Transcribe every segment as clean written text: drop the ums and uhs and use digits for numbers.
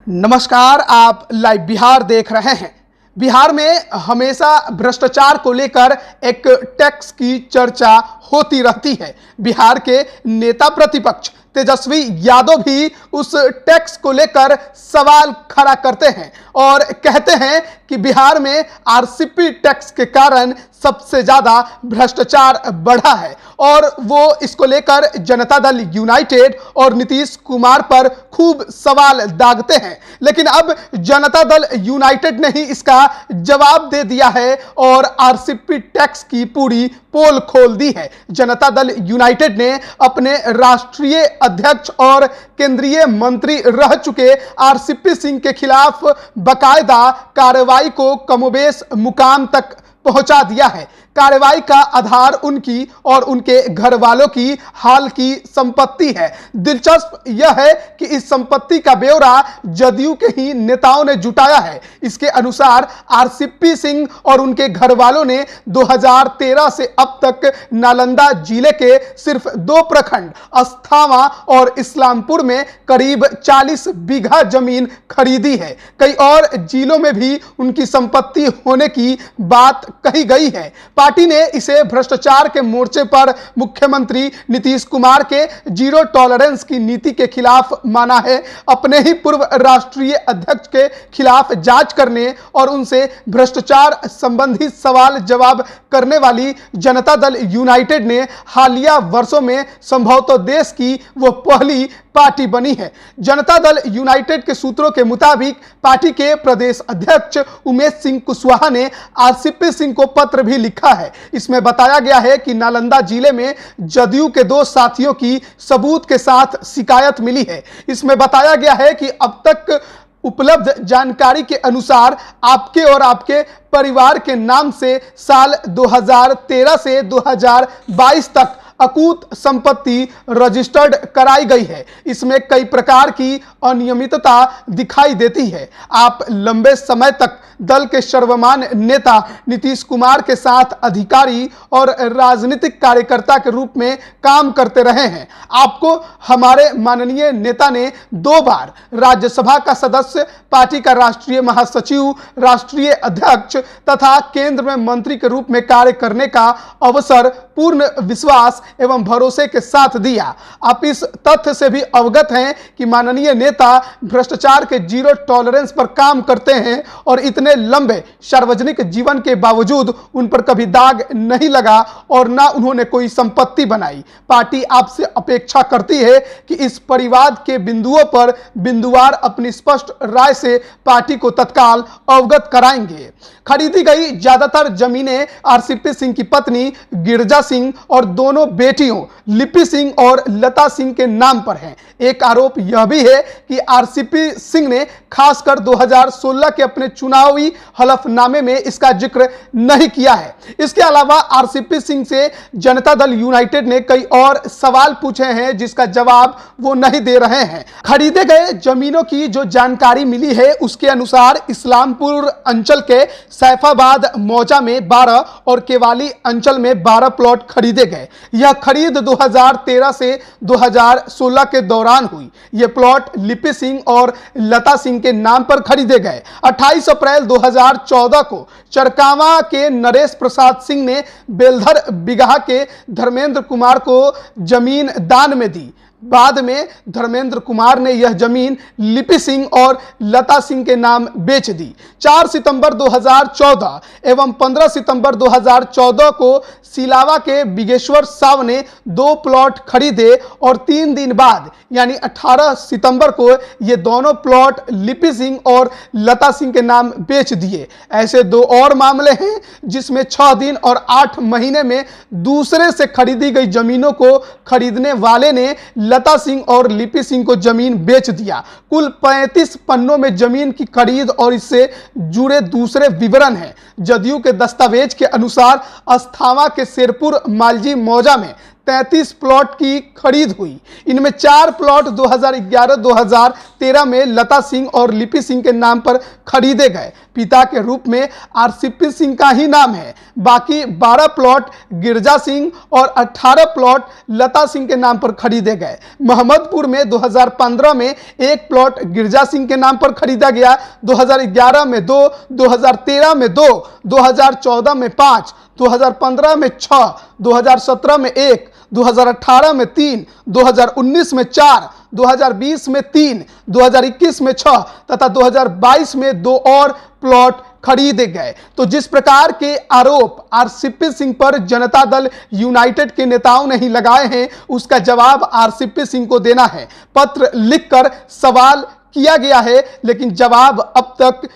नमस्कार, आप लाइव बिहार देख रहे हैं। बिहार में हमेशा भ्रष्टाचार को लेकर एक टैक्स की चर्चा होती रहती है। बिहार के नेता प्रतिपक्ष तेजस्वी यादव भी उस टैक्स को लेकर सवाल खड़ा करते हैं और कहते हैं कि बिहार में आरसीपी टैक्स के कारण सबसे ज्यादा भ्रष्टाचार बढ़ा है और वो इसको लेकर जनता दल यूनाइटेड और नीतीश कुमार पर खूब सवाल दागते हैं। लेकिन अब जनता दल यूनाइटेड ने ही इसका जवाब दे दिया है और आरसीपी टैक्स की पूरी पोल खोल दी है। जनता दल यूनाइटेड ने अपने राष्ट्रीय अध्यक्ष और केंद्रीय मंत्री रह चुके आरसीपी सिंह के खिलाफ बकायदा कार्रवाई को कमोबेश मुकाम तक पहुंचा दिया है। कार्रवाई का आधार उनकी और उनके घर वालों की हाल की संपत्ति है। दिलचस्प यह है कि इस संपत्ति का ब्यौरा जदयू के ही नेताओं ने जुटाया है। इसके अनुसार आरसीपी सिंह और उनके घर वालों ने 2013 से अब तक नालंदा जिले के सिर्फ 2 प्रखंड अस्थावा और इस्लामपुर में करीब 40 बीघा जमीन खरीदी है। कई और जिलों में भी उनकी संपत्ति होने की बात कही गई है। पार्टी ने इसे भ्रष्टाचार के मोर्चे पर मुख्यमंत्री नीतीश कुमार के जीरो टॉलरेंस की नीति के खिलाफ माना है। अपने ही पूर्व राष्ट्रीय अध्यक्ष के खिलाफ जांच करने और उनसे भ्रष्टाचार संबंधी सवाल जवाब करने वाली जनता दल यूनाइटेड ने हालिया वर्षों में संभवतः देश की वो पहली पार्टी बनी है। जनता दल यूनाइटेड के सूत्रों के मुताबिक पार्टी के प्रदेश अध्यक्ष उमेश सिंह कुशवाहा ने आरसीपी सिंह को पत्र भी लिखा है। इसमें बताया गया है कि नालंदा जिले में जदयू के 2 साथियों की सबूत के साथ शिकायत मिली है। इसमें बताया गया है कि अब तक उपलब्ध जानकारी के अनुसार आपके और आपके परिवार के नाम से साल 2013 से 2022 तक अकूत संपत्ति रजिस्टर्ड कराई गई है। इसमें कई प्रकार की अनियमितता दिखाई देती है। आप लंबे समय तक दल के सर्वमान्य नेता नीतीश कुमार के साथ अधिकारी और राजनीतिक कार्यकर्ता के रूप में काम करते रहे हैं। आपको हमारे माननीय नेता ने 2 बार राज्यसभा का सदस्य, पार्टी का राष्ट्रीय महासचिव, राष्ट्रीय अध्यक्ष तथा केंद्र में मंत्री के रूप में कार्य करने का अवसर पूर्ण विश्वास एवं भरोसे के साथ दिया। आप इस तथ्य से भी अवगत हैं कि माननीय नेता भ्रष्टाचार के जीरो टॉलरेंस पर काम करते हैं और इतने लंबे सार्वजनिक जीवन के बावजूद उन पर कभी दाग नहीं लगा और ना उन्होंने कोई संपत्ति बनाई। पार्टी आपसे अपेक्षा करती है कि इस परिवाद के बिंदुओं पर बिंदुवार अपनी स्पष्ट राय से पार्टी को तत्काल अवगत कराएंगे। खरीदी गई ज्यादातर जमीनें आरसीपी सिंह की पत्नी गिरजा सिंह और दोनों बेटियों लिपि सिंह और लता सिंह के नाम पर हैं। एक आरोप यह भी है कि आरसीपी सिंह ने खासकर 2016 के अपने चुनावी हलफनामे में इसका जिक्र नहीं किया है। इसके अलावा आरसीपी सिंह से जनता दल यूनाइटेड ने कई और सवाल पूछे हैं जिसका जवाब वो नहीं दे रहे हैं। खरीदे गए जमीनों की जो जानकारी मिली है उसके अनुसार इस्लामपुर अंचल के सैफाबाद मौजा में 12 और केवाली अंचल में 12 प्लॉट खरीदे गए। यह खरीद 2013 से 2016 के दौरान हुई। यह प्लॉट लिपि सिंह और लता सिंह के नाम पर खरीदे गए। 28 अप्रैल 2014 को चरकावा के नरेश प्रसाद सिंह ने बेलधर बिगहा के धर्मेंद्र कुमार को जमीन दान में दी। बाद में धर्मेंद्र कुमार ने यह जमीन लिपि सिंह और लता सिंह के नाम बेच दी। 4 सितंबर 2014 एवं 15 सितंबर 2014 को सिलावा के बिगेश्वर साव ने 2 प्लॉट खरीदे और 3 दिन बाद यानी 18 सितंबर को ये दोनों प्लॉट लिपि सिंह और लता सिंह के नाम बेच दिए। ऐसे 2 और मामले हैं जिसमें 6 दिन और 8 महीने में दूसरे से खरीदी गई जमीनों को खरीदने वाले ने लता सिंह और लिपि सिंह को जमीन बेच दिया। कुल 35 पन्नों में जमीन की खरीद और इससे जुड़े दूसरे विवरण हैं। जदयू के दस्तावेज के अनुसार अस्थावा के शेरपुर मालजी मौजा में 33 प्लॉट की खरीद हुई। इनमें 4 प्लॉट 2011-2013 में लता सिंह और लिपि सिंह के नाम पर खरीदे गए। पिता के रूप में आरसीपी सिंह का ही नाम है। बाकी 12 प्लॉट गिरजा सिंह और 18 प्लॉट लता सिंह के नाम पर खरीदे गए। मोहम्मदपुर में 2015 में 1 प्लॉट गिरजा सिंह के नाम पर खरीदा गया, 2011 में 2, 2013 में 2, 2014 में 5, 2015 में 6, 2017 में 1, 2018 में 3, 2019 में 4, 2020 में 3, 2021 में 6 तथा 2022 में 2 और प्लॉट खरीदे गए। तो जिस प्रकार के आरोप आरसीपी सिंह पर जनता दल यूनाइटेड के नेताओं ने ही लगाए हैं, उसका जवाब आरसीपी सिंह को देना है। पत्र लिखकर सवाल किया गया है, लेकिन जवाब अब तक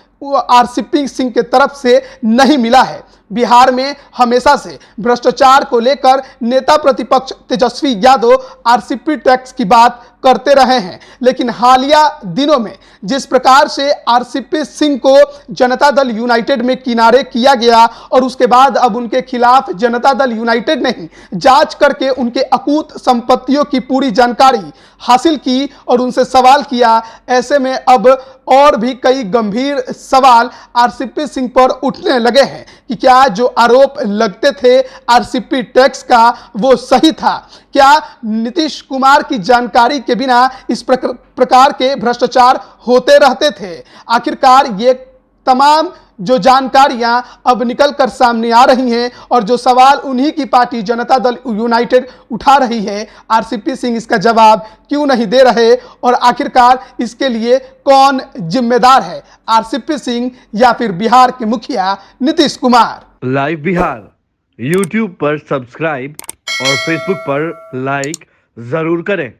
आरसीपी सिंह के तरफ से नहीं मिला है। बिहार में हमेशा से भ्रष्टाचार को लेकर नेता प्रतिपक्ष तेजस्वी यादव आरसीपी टैक्स की बात करते रहे हैं, लेकिन हालिया दिनों में जिस प्रकार से आरसीपी सिंह को जनता दल यूनाइटेड में किनारे किया गया और उसके बाद अब उनके खिलाफ जनता दल यूनाइटेड ने ही जांच करके उनके अकूत संपत्तियों की पूरी जानकारी हासिल की और उनसे सवाल किया, ऐसे में अब और भी कई गंभीर सवाल आरसीपी सिंह पर उठने लगे हैं कि क्या जो आरोप लगते थे आरसीपी टैक्स का वो सही था? क्या नीतीश कुमार की जानकारी के बिना इस प्रकार के भ्रष्टाचार होते रहते थे? आखिरकार ये तमाम जो जानकारियां अब निकल कर सामने आ रही हैं और जो सवाल उन्हीं की पार्टी जनता दल यूनाइटेड उठा रही है, आरसीपी सिंह इसका जवाब क्यों नहीं दे रहे और आखिरकार इसके लिए कौन जिम्मेदार है, आरसीपी सिंह या फिर बिहार के मुखिया नीतीश कुमार? लाइव बिहार यूट्यूब पर सब्सक्राइब और फेसबुक पर लाइक जरूर करें।